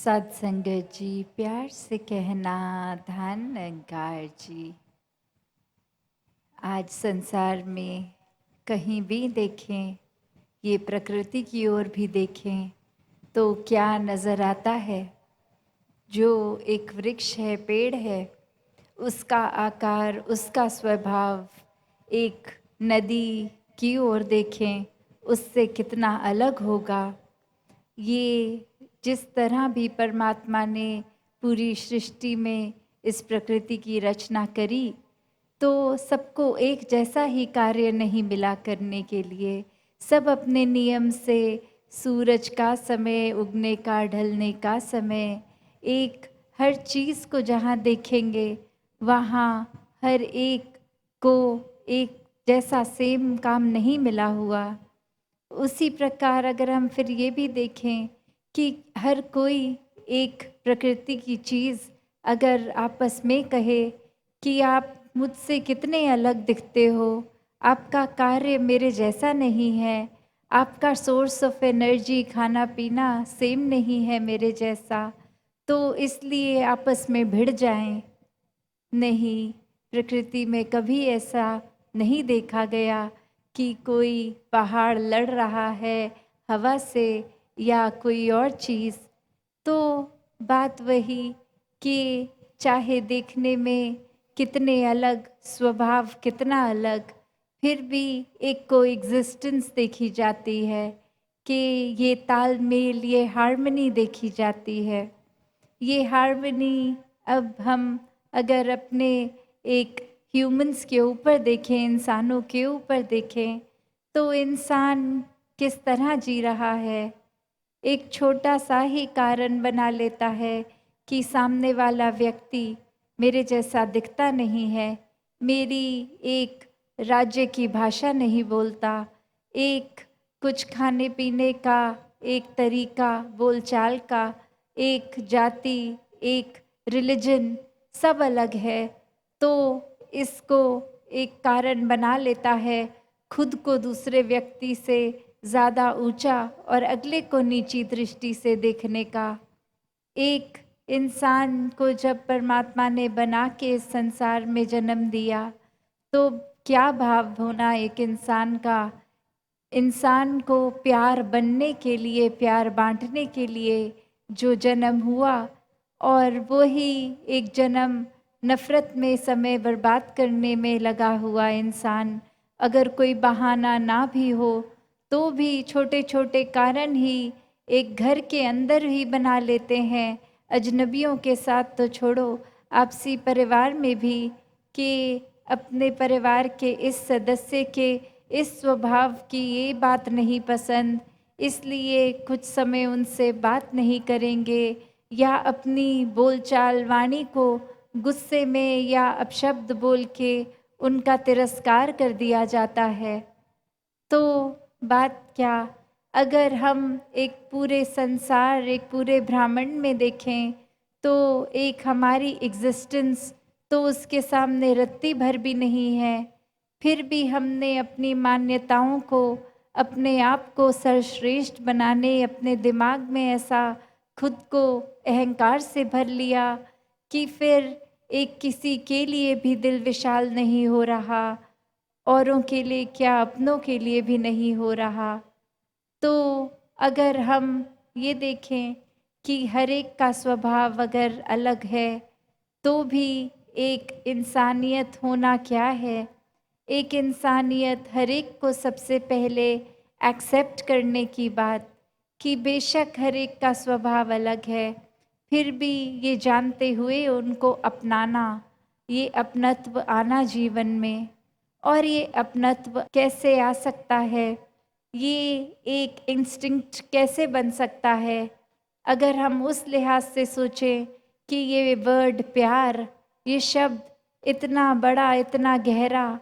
सत्संगत जी, प्यार से कहना धन निरंकार जी। आज संसार में कहीं भी देखें, ये प्रकृति की ओर भी देखें तो क्या नज़र आता है। जो एक वृक्ष है, पेड़ है, उसका आकार, उसका स्वभाव एक नदी की ओर देखें उससे कितना अलग होगा। ये जिस तरह भी परमात्मा ने पूरी सृष्टि में इस प्रकृति की रचना करी, तो सबको एक जैसा ही कार्य नहीं मिला करने के लिए। सब अपने नियम से सूरज का समय, उगने का, ढलने का समय, एक हर चीज़ को जहाँ देखेंगे वहाँ हर एक को एक जैसा सेम काम नहीं मिला हुआ। उसी प्रकार अगर हम फिर ये भी देखें कि हर कोई एक प्रकृति की चीज़ अगर आपस में कहे कि आप मुझसे कितने अलग दिखते हो, आपका कार्य मेरे जैसा नहीं है, आपका सोर्स ऑफ एनर्जी, खाना पीना सेम नहीं है मेरे जैसा, तो इसलिए आपस में भिड़ जाएं। नहीं, प्रकृति में कभी ऐसा नहीं देखा गया कि कोई पहाड़ लड़ रहा है हवा से या कोई और चीज़। तो बात वही कि चाहे देखने में कितने अलग, स्वभाव कितना अलग, फिर भी एक कोएग्जिस्टेंस देखी जाती है कि ये तालमेल, ये हार्मनी देखी जाती है। ये हार्मनी अब हम अगर अपने एक ह्यूमंस के ऊपर देखें, इंसानों के ऊपर देखें, तो इंसान किस तरह जी रहा है। एक छोटा सा ही कारण बना लेता है कि सामने वाला व्यक्ति मेरे जैसा दिखता नहीं है, मेरी एक राज्य की भाषा नहीं बोलता, एक कुछ खाने पीने का एक तरीका, बोलचाल का, एक जाति, एक रिलीजन सब अलग है, तो इसको एक कारण बना लेता है खुद को दूसरे व्यक्ति से ज़्यादा ऊंचा और अगले को नीची दृष्टि से देखने का। एक इंसान को जब परमात्मा ने बना के इस संसार में जन्म दिया, तो क्या भाव होना एक इंसान का। इंसान को प्यार बनने के लिए, प्यार बांटने के लिए जो जन्म हुआ, और वही एक जन्म नफ़रत में समय बर्बाद करने में लगा हुआ इंसान, अगर कोई बहाना ना भी हो तो भी छोटे छोटे कारण ही एक घर के अंदर ही बना लेते हैं। अजनबियों के साथ तो छोड़ो, आपसी परिवार में भी, कि अपने परिवार के इस सदस्य के इस स्वभाव की ये बात नहीं पसंद, इसलिए कुछ समय उनसे बात नहीं करेंगे, या अपनी बोलचाल वाणी को गुस्से में या अपशब्द बोल के उनका तिरस्कार कर दिया जाता है। तो बात क्या, अगर हम एक पूरे संसार, एक पूरे ब्रह्मांड में देखें, तो एक हमारी एग्जिस्टेंस तो उसके सामने रत्ती भर भी नहीं है। फिर भी हमने अपनी मान्यताओं को, अपने आप को सर्वश्रेष्ठ बनाने, अपने दिमाग में ऐसा खुद को अहंकार से भर लिया कि फिर एक किसी के लिए भी दिल विशाल नहीं हो रहा, औरों के लिए क्या, अपनों के लिए भी नहीं हो रहा। तो अगर हम ये देखें कि हर एक का स्वभाव अगर अलग है, तो भी एक इंसानियत होना क्या है। एक इंसानियत हर एक को सबसे पहले एक्सेप्ट करने की बात, कि बेशक हर एक का स्वभाव अलग है, फिर भी ये जानते हुए उनको अपनाना, ये अपनत्व आना जीवन में। और ये अपनत्व कैसे आ सकता है, ये एक इंस्टिंक्ट कैसे बन सकता है। अगर हम उस लिहाज से सोचें कि ये वर्ड प्यार, ये शब्द इतना बड़ा, इतना गहरा,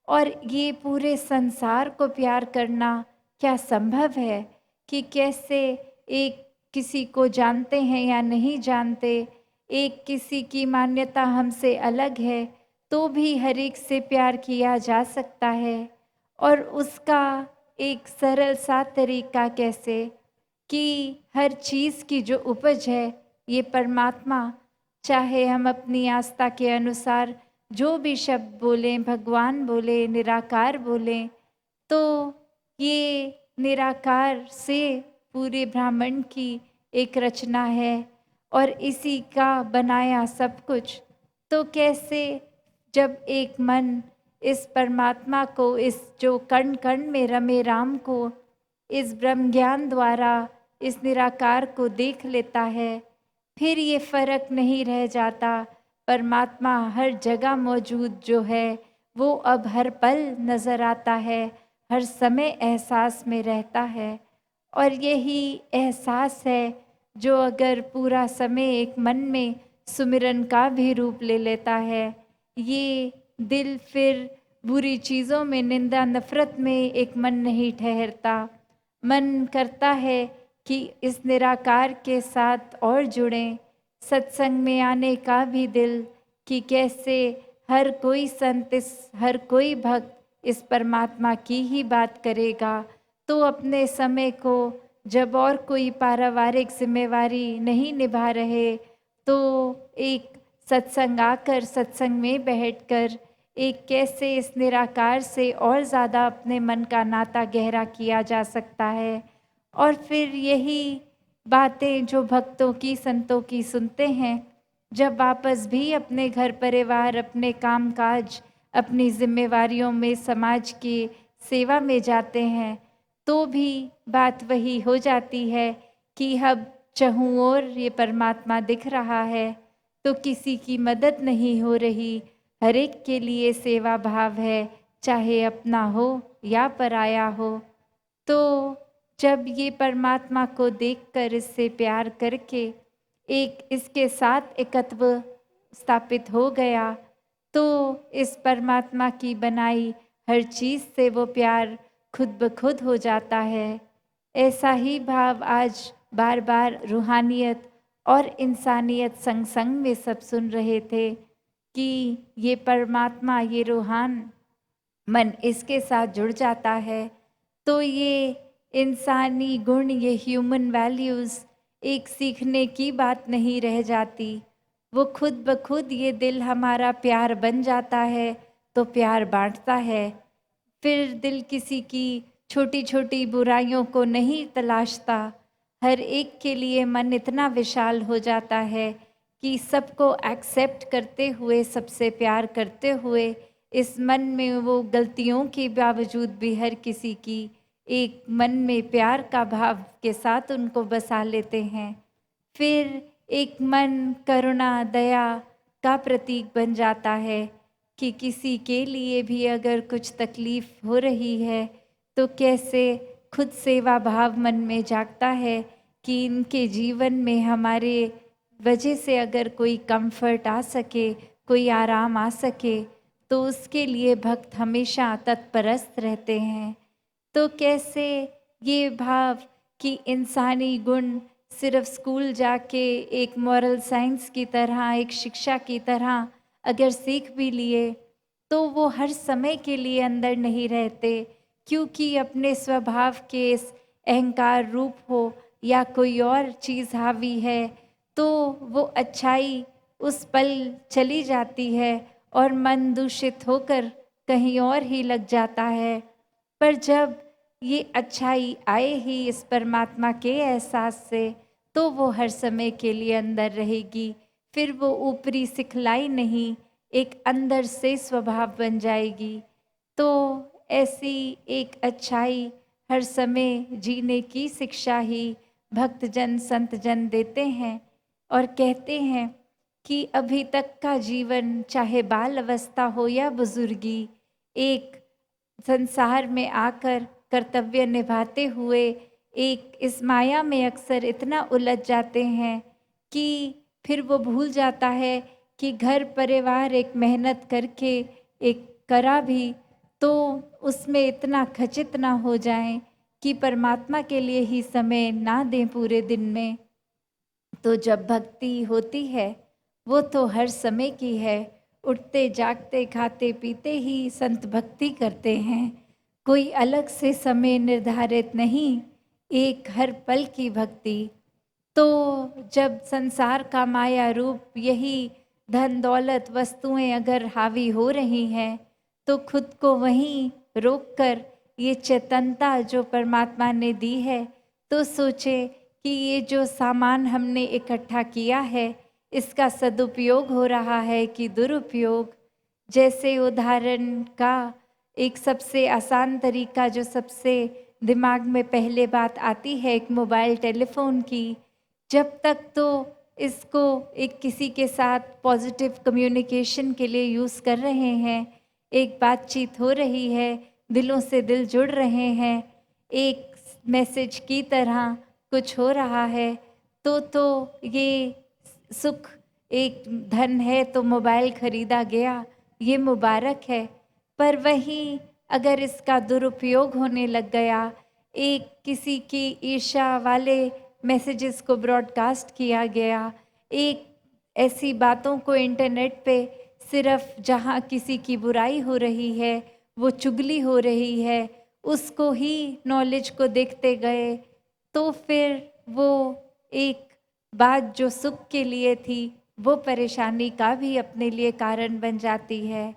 और ये पूरे संसार को प्यार करना क्या संभव है, कि कैसे एक किसी को जानते हैं या नहीं जानते, एक किसी की मान्यता हमसे अलग है, तो भी हर एक से प्यार किया जा सकता है। और उसका एक सरल सा तरीका कैसे, कि हर चीज़ की जो उपज है ये परमात्मा, चाहे हम अपनी आस्था के अनुसार जो भी शब्द बोलें, भगवान बोले, निराकार बोलें, तो ये निराकार से पूरे ब्रह्मांड की एक रचना है और इसी का बनाया सब कुछ। तो कैसे जब एक मन इस परमात्मा को, इस जो कण कण में रमे राम को, इस ब्रह्म ज्ञान द्वारा इस निराकार को देख लेता है, फिर ये फर्क नहीं रह जाता। परमात्मा हर जगह मौजूद जो है वो अब हर पल नजर आता है, हर समय एहसास में रहता है। और यही एहसास है जो अगर पूरा समय एक मन में सुमिरन का भी रूप ले लेता है, ये दिल फिर बुरी चीज़ों में, निंदा नफरत में एक मन नहीं ठहरता। मन करता है कि इस निराकार के साथ और जुड़ें, सत्संग में आने का भी दिल कि कैसे हर कोई संत, हर कोई भक्त इस परमात्मा की ही बात करेगा। तो अपने समय को, जब और कोई पारिवारिक जिम्मेवारी नहीं निभा रहे, तो एक सत्संग आकर, सत्संग में बैठकर एक कैसे इस निराकार से और ज़्यादा अपने मन का नाता गहरा किया जा सकता है। और फिर यही बातें जो भक्तों की, संतों की सुनते हैं, जब वापस भी अपने घर परिवार, अपने कामकाज, अपनी जिम्मेवारियों में, समाज की सेवा में जाते हैं, तो भी बात वही हो जाती है कि अब चहूँ और ये परमात्मा दिख रहा है, तो किसी की मदद नहीं हो रही, हर एक के लिए सेवा भाव है, चाहे अपना हो या पराया हो। तो जब ये परमात्मा को देखकर, इससे प्यार करके एक इसके साथ एकत्व स्थापित हो गया, तो इस परमात्मा की बनाई हर चीज़ से वो प्यार खुद ब खुद हो जाता है। ऐसा ही भाव आज बार बार रूहानियत और इंसानियत संग संग में सब सुन रहे थे कि ये परमात्मा, ये रूहान मन इसके साथ जुड़ जाता है, तो ये इंसानी गुण, ये ह्यूमन वैल्यूज़ एक सीखने की बात नहीं रह जाती। वो खुद ब खुद ये दिल हमारा प्यार बन जाता है, तो प्यार बांटता है। फिर दिल किसी की छोटी छोटी बुराइयों को नहीं तलाशता, हर एक के लिए मन इतना विशाल हो जाता है कि सबको एक्सेप्ट करते हुए, सबसे प्यार करते हुए, इस मन में वो गलतियों के बावजूद भी हर किसी की एक मन में प्यार का भाव के साथ उनको बसा लेते हैं। फिर एक मन करुणा, दया का प्रतीक बन जाता है कि किसी के लिए भी अगर कुछ तकलीफ हो रही है, तो कैसे खुद सेवा भाव मन में जागता है कि इनके जीवन में हमारे वजह से अगर कोई कंफर्ट आ सके, कोई आराम आ सके, तो उसके लिए भक्त हमेशा तत्परस्त रहते हैं। तो कैसे ये भाव कि इंसानी गुण सिर्फ स्कूल जाके एक मॉरल साइंस की तरह, एक शिक्षा की तरह अगर सीख भी लिए, तो वो हर समय के लिए अंदर नहीं रहते, क्योंकि अपने स्वभाव के इस अहंकार रूप हो या कोई और चीज़ हावी है, तो वो अच्छाई उस पल चली जाती है और मन दूषित होकर कहीं और ही लग जाता है। पर जब ये अच्छाई आए ही इस परमात्मा के एहसास से, तो वो हर समय के लिए अंदर रहेगी। फिर वो ऊपरी सिखलाई नहीं, एक अंदर से स्वभाव बन जाएगी। तो ऐसी एक अच्छाई हर समय जीने की शिक्षा ही भक्तजन, संतजन देते हैं और कहते हैं कि अभी तक का जीवन, चाहे बाल अवस्था हो या बुजुर्गी, एक संसार में आकर कर्तव्य निभाते हुए एक इस माया में अक्सर इतना उलझ जाते हैं कि फिर वो भूल जाता है कि घर परिवार एक मेहनत करके एक करा भी, तो उसमें इतना खचित ना हो जाएं कि परमात्मा के लिए ही समय ना दें पूरे दिन में। तो जब भक्ति होती है, वो तो हर समय की है। उठते जागते खाते पीते ही संत भक्ति करते हैं, कोई अलग से समय निर्धारित नहीं, एक हर पल की भक्ति। तो जब संसार का माया रूप यही धन दौलत वस्तुएं अगर हावी हो रही हैं, तो खुद को वहीं रोककर ये चेतनता जो परमात्मा ने दी है, तो सोचे कि ये जो सामान हमने इकट्ठा किया है, इसका सदुपयोग हो रहा है कि दुरुपयोग। जैसे उदाहरण का एक सबसे आसान तरीका जो सबसे दिमाग में पहले बात आती है, एक मोबाइल टेलीफोन की। जब तक तो इसको एक किसी के साथ पॉजिटिव कम्युनिकेशन के लिए यूज़ कर रहे हैं, एक बातचीत हो रही है, दिलों से दिल जुड़ रहे हैं, एक मैसेज की तरह कुछ हो रहा है, तो ये सुख, एक धन है तो मोबाइल खरीदा गया, ये मुबारक है। पर वहीं अगर इसका दुरुपयोग होने लग गया, एक किसी की ईर्ष्या वाले मैसेजेस को ब्रॉडकास्ट किया गया, एक ऐसी बातों को इंटरनेट पे सिर्फ जहाँ किसी की बुराई हो रही है, वो चुगली हो रही है, उसको ही नॉलेज को देखते गए, तो फिर वो एक बात जो सुख के लिए थी, वो परेशानी का भी अपने लिए कारण बन जाती है।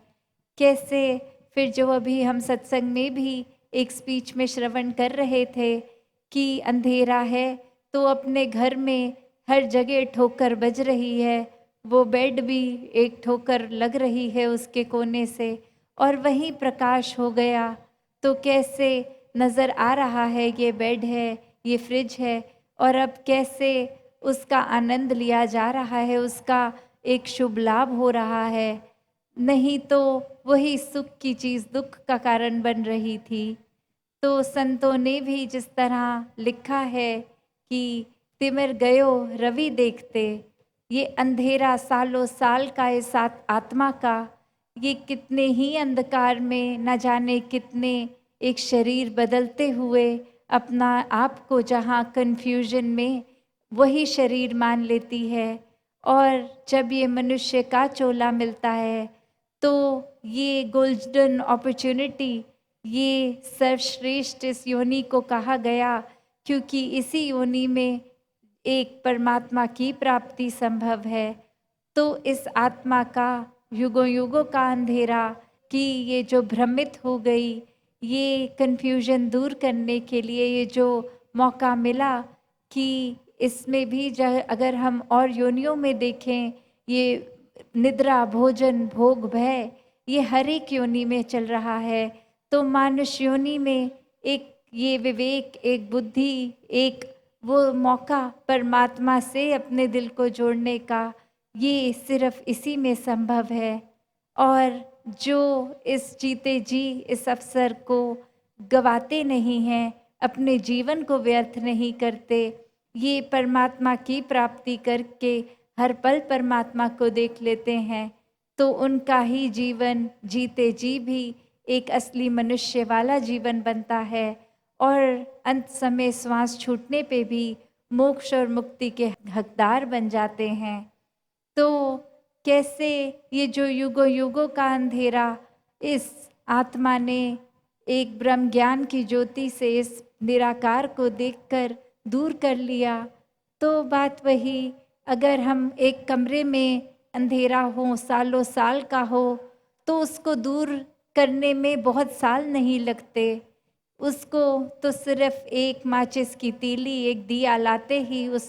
कैसे फिर जो अभी हम सत्संग में भी एक स्पीच में श्रवण कर रहे थे कि अंधेरा है तो अपने घर में हर जगह ठोकर बज रही है, वो बेड भी एक ठोकर लग रही है उसके कोने से, और वहीं प्रकाश हो गया तो कैसे नज़र आ रहा है ये बेड है, ये फ्रिज है, और अब कैसे उसका आनंद लिया जा रहा है, उसका एक शुभ लाभ हो रहा है। नहीं तो वही सुख की चीज़ दुख का कारण बन रही थी। तो संतों ने भी जिस तरह लिखा है कि तिमिर गयो रवि देखते, ये अंधेरा सालों साल का इस आत्मा का, ये कितने ही अंधकार में न जाने कितने एक शरीर बदलते हुए अपना आप को जहाँ कन्फ्यूजन में वही शरीर मान लेती है, और जब ये मनुष्य का चोला मिलता है तो ये गोल्डन अपॉर्चुनिटी, ये सर्वश्रेष्ठ इस योनि को कहा गया, क्योंकि इसी योनि में एक परमात्मा की प्राप्ति संभव है। तो इस आत्मा का युगों युगों का अंधेरा कि ये जो भ्रमित हो गई, ये कन्फ्यूजन दूर करने के लिए ये जो मौका मिला कि इसमें भी अगर हम और योनियों में देखें, ये निद्रा भोजन भोग भय ये हर एक योनि में चल रहा है, तो मानुष योनि में एक ये विवेक, एक बुद्धि, एक वो मौका परमात्मा से अपने दिल को जोड़ने का, ये सिर्फ इसी में संभव है। और जो इस जीते जी इस अवसर को गवाते नहीं हैं, अपने जीवन को व्यर्थ नहीं करते, ये परमात्मा की प्राप्ति करके हर पल परमात्मा को देख लेते हैं, तो उनका ही जीवन जीते जी भी एक असली मनुष्य वाला जीवन बनता है, और अंत समय श्वास छूटने पे भी मोक्ष और मुक्ति के हकदार बन जाते हैं। तो कैसे ये जो युगों युगों का अंधेरा इस आत्मा ने एक ब्रह्म ज्ञान की ज्योति से इस निराकार को देखकर दूर कर लिया। तो बात वही, अगर हम एक कमरे में अंधेरा हो, सालों साल का हो, तो उसको दूर करने में बहुत साल नहीं लगते, उसको तो सिर्फ एक माचिस की तीली, एक दिया लाते ही उस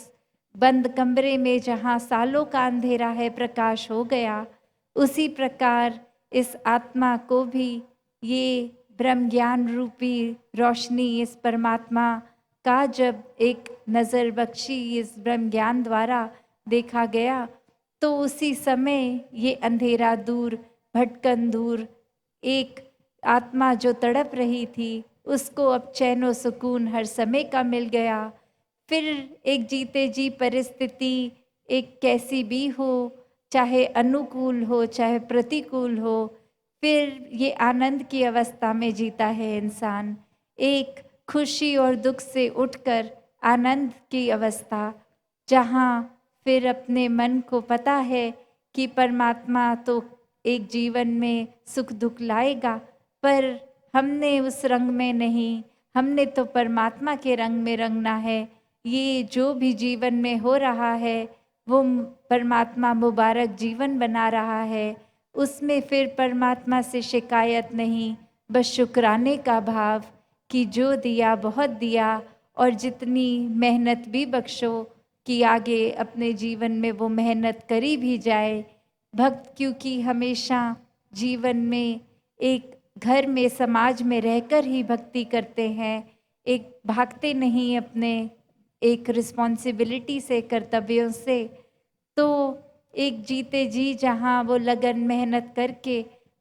बंद कमरे में जहाँ सालों का अंधेरा है प्रकाश हो गया। उसी प्रकार इस आत्मा को भी ये ब्रह्म ज्ञान रूपी रोशनी इस परमात्मा का जब एक नज़र बख्शी इस ब्रह्म ज्ञान द्वारा देखा गया, तो उसी समय ये अंधेरा दूर, भटकन दूर, एक आत्मा जो तड़प रही थी उसको अब चैन व सुकून हर समय का मिल गया। फिर एक जीते जी परिस्थिति एक कैसी भी हो, चाहे अनुकूल हो चाहे प्रतिकूल हो, फिर ये आनंद की अवस्था में जीता है इंसान, एक खुशी और दुख से उठकर आनंद की अवस्था, जहाँ फिर अपने मन को पता है कि परमात्मा तो एक जीवन में सुख दुख लाएगा, पर हमने उस रंग में नहीं, हमने तो परमात्मा के रंग में रंगना है। ये जो भी जीवन में हो रहा है वो परमात्मा मुबारक जीवन बना रहा है, उसमें फिर परमात्मा से शिकायत नहीं, बस शुक्राने का भाव कि जो दिया बहुत दिया और जितनी मेहनत भी बख्शो कि आगे अपने जीवन में वो मेहनत करी भी जाए। भक्त क्योंकि हमेशा जीवन में एक घर में समाज में रहकर ही भक्ति करते हैं, एक भागते नहीं अपने एक रिस्पॉन्सिबिलिटी से, कर्तव्यों से। तो एक जीते जी जहाँ वो लगन मेहनत करके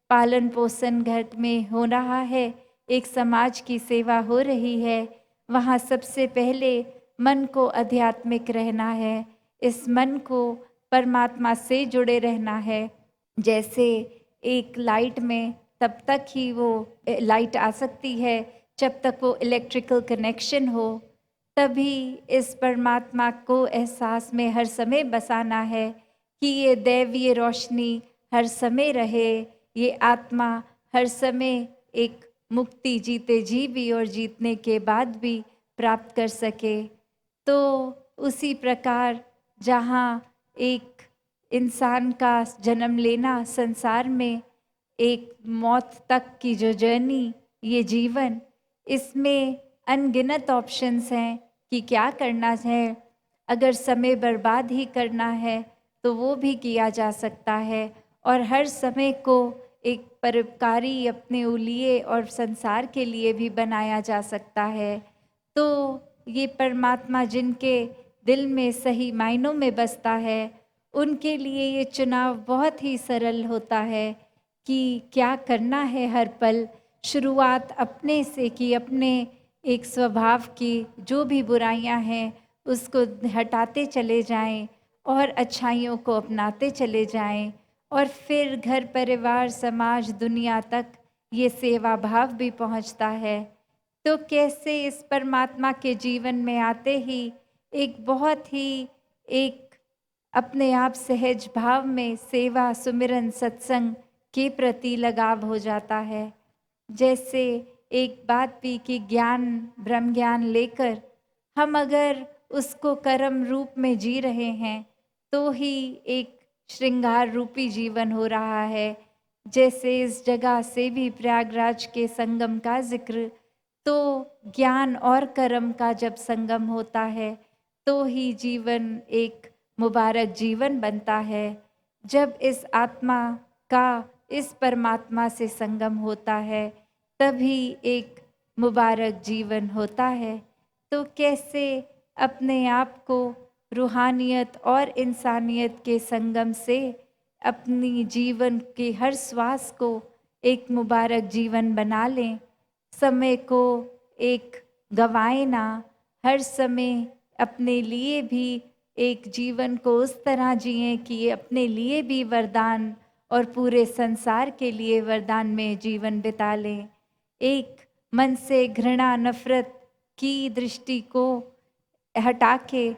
पालन पोषण घर में हो रहा है, एक समाज की सेवा हो रही है, वहाँ सबसे पहले मन को आध्यात्मिक रहना है, इस मन को परमात्मा से जुड़े रहना है। जैसे एक लाइट में तब तक ही वो लाइट आ सकती है जब तक वो इलेक्ट्रिकल कनेक्शन हो, तभी इस परमात्मा को एहसास में हर समय बसाना है कि ये दैवीय रोशनी हर समय रहे, ये आत्मा हर समय एक मुक्ति जीते जी भी और जीतने के बाद भी प्राप्त कर सके। तो उसी प्रकार जहाँ एक इंसान का जन्म लेना संसार में, एक मौत तक की जो जर्नी, ये जीवन, इसमें अनगिनत ऑप्शंस हैं कि क्या करना है। अगर समय बर्बाद ही करना है तो वो भी किया जा सकता है, और हर समय को एक परोपकारी अपने लिए और संसार के लिए भी बनाया जा सकता है। तो ये परमात्मा जिनके दिल में सही मायनों में बसता है, उनके लिए ये चुनाव बहुत ही सरल होता है कि क्या करना है हर पल। शुरुआत अपने से कि अपने एक स्वभाव की जो भी बुराइयां हैं उसको हटाते चले जाएं और अच्छाइयों को अपनाते चले जाएं, और फिर घर परिवार समाज दुनिया तक ये सेवा भाव भी पहुंचता है। तो कैसे इस परमात्मा के जीवन में आते ही एक बहुत ही एक अपने आप सहज भाव में सेवा सुमिरन सत्संग के प्रति लगाव हो जाता है। जैसे एक बात भी कि ज्ञान ब्रह्म ज्ञान लेकर हम अगर उसको कर्म रूप में जी रहे हैं तो ही एक श्रृंगार रूपी जीवन हो रहा है। जैसे इस जगह से भी प्रयागराज के संगम का जिक्र, तो ज्ञान और कर्म का जब संगम होता है तो ही जीवन एक मुबारक जीवन बनता है। जब इस आत्मा का इस परमात्मा से संगम होता है तभी एक मुबारक जीवन होता है। तो कैसे अपने आप को रूहानियत और इंसानियत के संगम से अपनी जीवन के हर श्वास को एक मुबारक जीवन बना लें। समय को एक गंवाएं ना, हर समय अपने लिए भी एक जीवन को उस तरह जिएं कि ये अपने लिए भी वरदान और पूरे संसार के लिए वरदान में जीवन बिता लें। एक मन से घृणा नफरत की दृष्टि को हटा के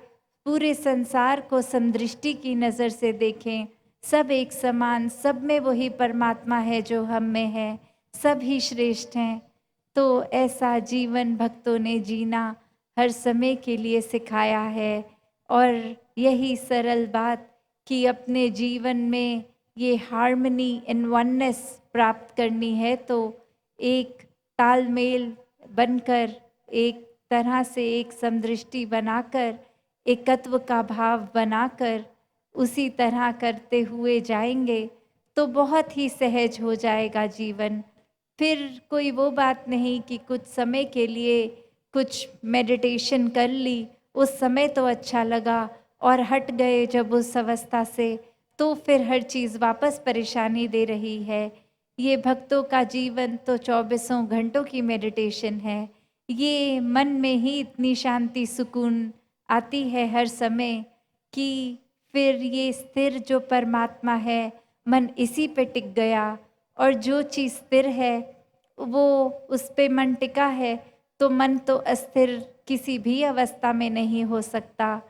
पूरे संसार को समदृष्टि की नज़र से देखें। सब एक समान, सब में वही परमात्मा है जो हम में है, सब ही श्रेष्ठ हैं। तो ऐसा जीवन भक्तों ने जीना हर समय के लिए सिखाया है। और यही सरल बात कि अपने जीवन में ये हार्मनी इन वननेस प्राप्त करनी है तो एक तालमेल बनकर, एक तरह से एक समदृष्टि बनाकर, एकत्व का भाव बनाकर उसी तरह करते हुए जाएंगे तो बहुत ही सहज हो जाएगा जीवन। फिर कोई वो बात नहीं कि कुछ समय के लिए कुछ मेडिटेशन कर ली, उस समय तो अच्छा लगा और हट गए जब उस अवस्था से, तो फिर हर चीज़ वापस परेशानी दे रही है। ये भक्तों का जीवन तो 24 घंटों की मेडिटेशन है। ये मन में ही इतनी शांति सुकून आती है हर समय कि फिर ये स्थिर जो परमात्मा है, मन इसी पे टिक गया, और जो चीज़ स्थिर है वो उस पे मन टिका है, तो मन तो अस्थिर किसी भी अवस्था में नहीं हो सकता।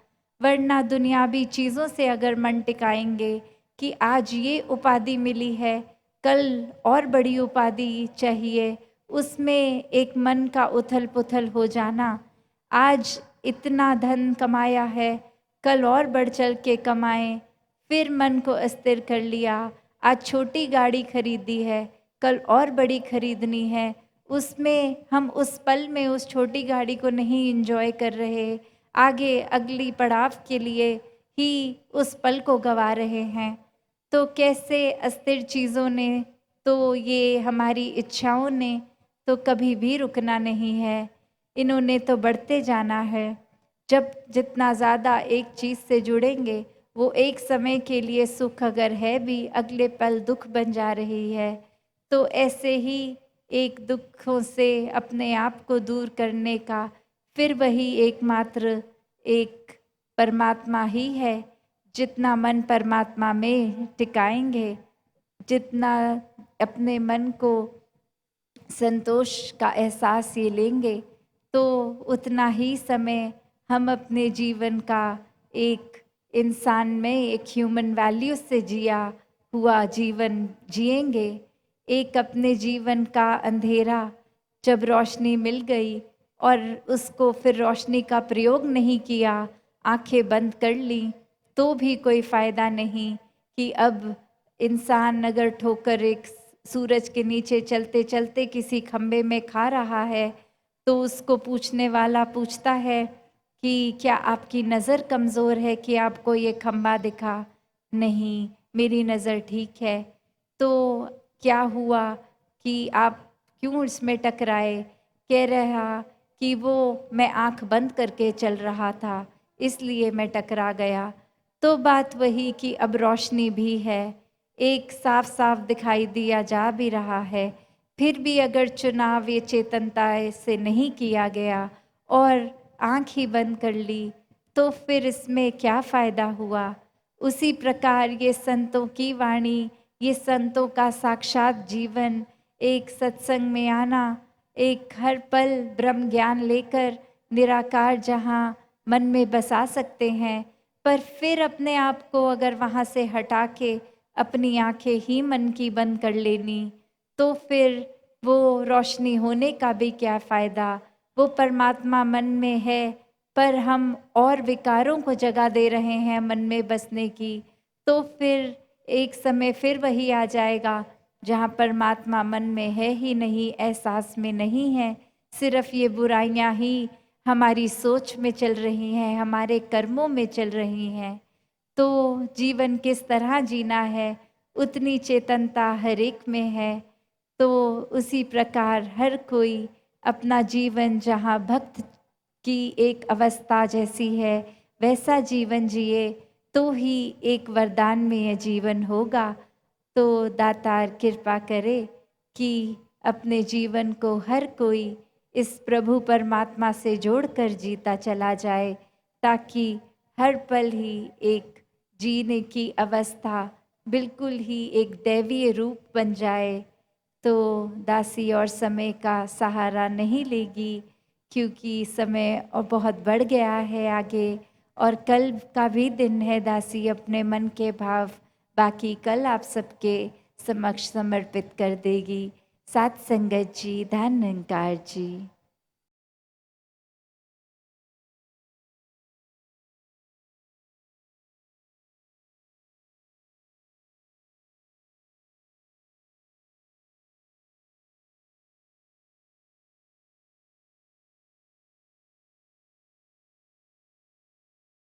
वरना दुनियावी चीज़ों से अगर मन टिकाएंगे कि आज ये उपाधि मिली है, कल और बड़ी उपाधि चाहिए, उसमें एक मन का उथल पुथल हो जाना। आज इतना धन कमाया है, कल और बढ़ चढ़ के कमाएं। फिर मन को अस्थिर कर लिया, आज छोटी गाड़ी खरीदी है, कल और बड़ी खरीदनी है। उसमें हम उस पल में उस छोटी गाड़ी को नहीं एंजॉय कर रहे, आगे अगली पड़ाव के लिए ही उस पल को गवा रहे हैं। तो कैसे अस्थिर चीज़ों ने, तो ये हमारी इच्छाओं ने तो कभी भी रुकना नहीं है, इन्होंने तो बढ़ते जाना है। जब जितना ज़्यादा एक चीज़ से जुड़ेंगे, वो एक समय के लिए सुख अगर है भी, अगले पल दुख बन जा रही है। तो ऐसे ही एक दुखों से अपने आप को दूर करने का फिर वही एकमात्र एक परमात्मा ही है। जितना मन परमात्मा में टिकाएंगे, जितना अपने मन को संतोष का एहसास ये लेंगे, तो उतना ही समय हम अपने जीवन का एक इंसान में एक ह्यूमन वैल्यू से जिया हुआ जीवन जिएंगे। एक अपने जीवन का अंधेरा जब रोशनी मिल गई और उसको फिर रोशनी का प्रयोग नहीं किया, आंखें बंद कर ली, तो भी कोई फ़ायदा नहीं कि अब इंसान अगर ठोकर एक सूरज के नीचे चलते चलते किसी खम्बे में खा रहा है, तो उसको पूछने वाला पूछता है कि क्या आपकी नज़र कमज़ोर है कि आपको ये खम्बा दिखा? नहीं, मेरी नज़र ठीक है। तो क्या हुआ कि आप क्यों इसमें टकराए? कह रहा कि वो मैं आँख बंद करके चल रहा था, इसलिए मैं टकरा गया। तो बात वही कि अब रोशनी भी है, एक साफ साफ दिखाई दिया जा भी रहा है। फिर भी अगर चुनाव ये चेतनता से नहीं किया गया और आँख ही बंद कर ली, तो फिर इसमें क्या फ़ायदा हुआ? उसी प्रकार ये संतों की वाणी, ये संतों का साक्षात जीवन, एक सत्संग में आना, एक हर पल ब्रह्म ज्ञान लेकर निराकार जहाँ मन में बसा सकते हैं, पर फिर अपने आप को अगर वहाँ से हटा के अपनी आंखें ही मन की बंद कर लेनी, तो फिर वो रोशनी होने का भी क्या फ़ायदा? वो परमात्मा मन में है, पर हम और विकारों को जगह दे रहे हैं मन में बसने की। तो फिर एक समय फिर वही आ जाएगा जहाँ परमात्मा मन में है ही नहीं, एहसास में नहीं है, सिर्फ ये बुराइयाँ ही हमारी सोच में चल रही हैं, हमारे कर्मों में चल रही हैं। तो जीवन किस तरह जीना है, उतनी चेतनता हर एक में है। तो उसी प्रकार हर कोई अपना जीवन जहाँ भक्त की एक अवस्था जैसी है, वैसा जीवन जिए, तो ही एक वरदान में यह जीवन होगा। तो दातार कृपा करे कि अपने जीवन को हर कोई इस प्रभु परमात्मा से जोड़कर जीता चला जाए, ताकि हर पल ही एक जीने की अवस्था बिल्कुल ही एक दैवीय रूप बन जाए। तो दासी और समय का सहारा नहीं लेगी, क्योंकि समय और बहुत बढ़ गया है आगे, और कल का भी दिन है। दासी अपने मन के भाव बाकी कल आप सबके समक्ष समर्पित कर देगी। सात संगत जी, धन निरंकार जी।